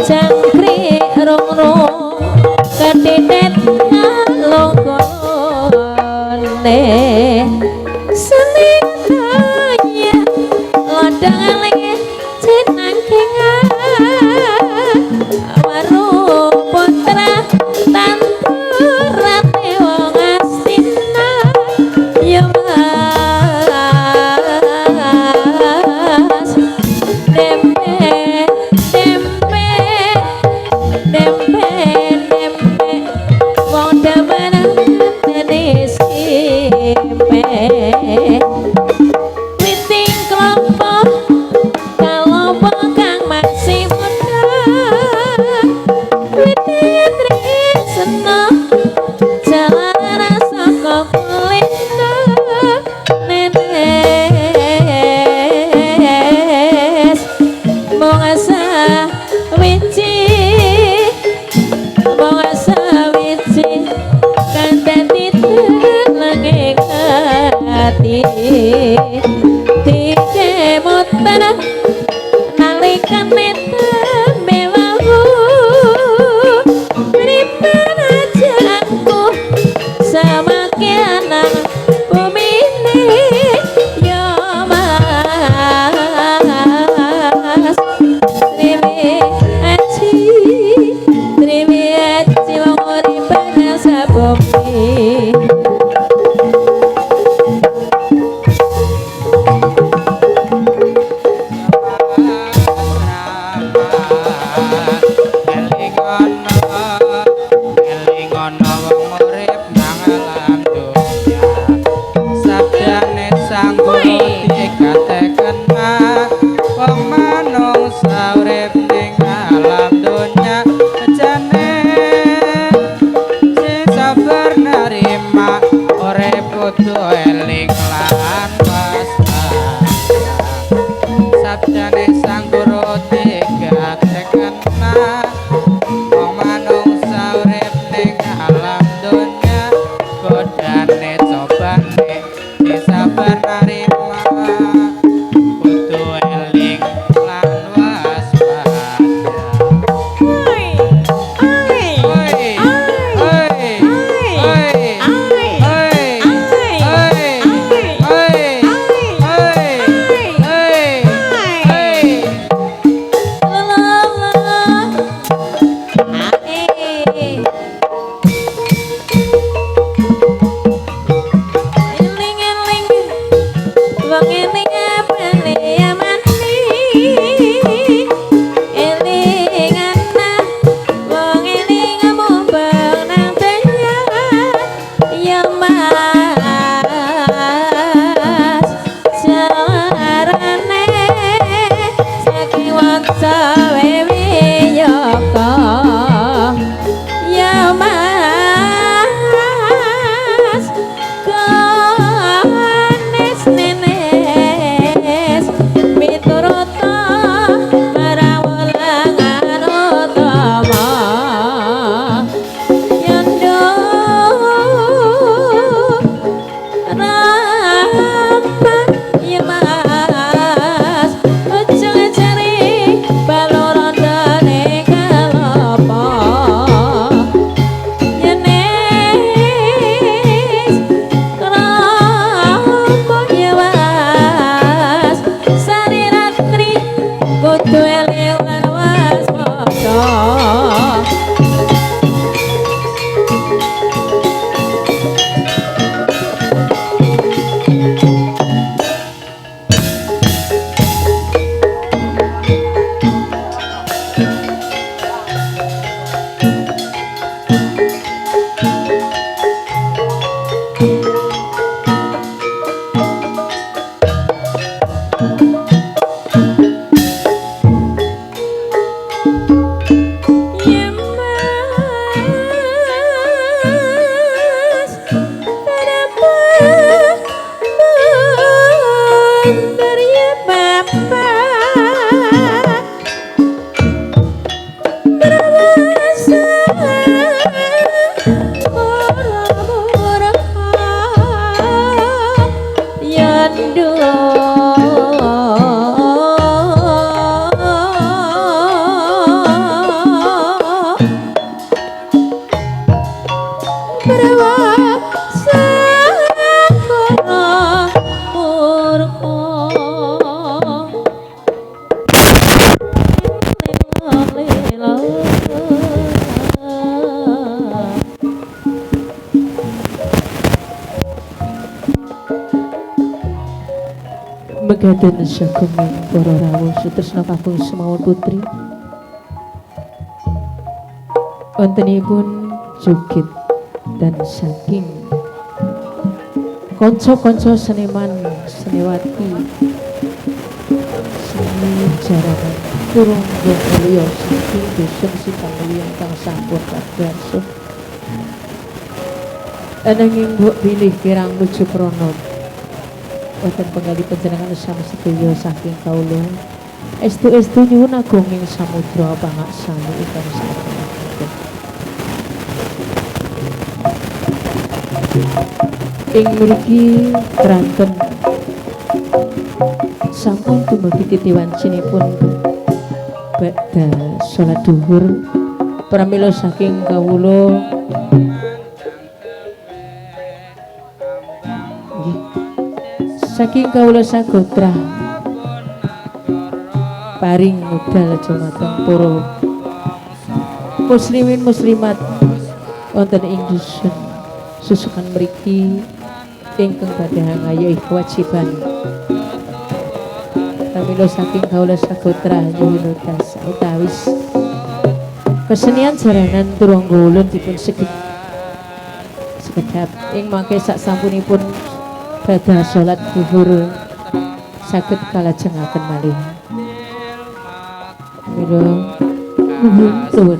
jangkrik rong-rong ketitet ngalogone seningnya lodang aling jenangking waru putra tanturate wong asina ya mas dempe dempe dempe dempe wong demen tenis impe witing kelompok kelompok kang masih muda witing tresno jalanan saka kulinda nenes mongasa wiji mongasa wiji kan dadi telenge ati dikemutan nalikane tembe wau mripen aja aku sama kianang bumi ini ya mas Triwi aji wong uripan sabumi Agaten sagunging para rawuh sutresna kakung semawon putri. Wontenipun joget dan saking kanca-kanca seniman seniwati seni jaranan turungga mulya saking dusun Sikamulya kang sampun kadarsa. Ananging mbok bilih kirang nuju prana wonten penggali panjenengan sami sedaya saking kawula estu-estu nyuwun agunging samudra pangaksami ingkang sampun. Ing mriki Kranten sampun dumugi titiwancinipun badhe salat dhuwur pramila saking kawula saking kawula sagotra paring medal jumateng para muslimin muslimat wonten ing dusun susukan mriki ingkang badhe ngayahi kewajiban pramila saking kawula sagotra nyuwun dasa utawis kesenian jaranan turangga ulun dipun sekedhap ing mangke sak sampunipun badhe salat zuhur saged kalajengaken malih. Mila nuwun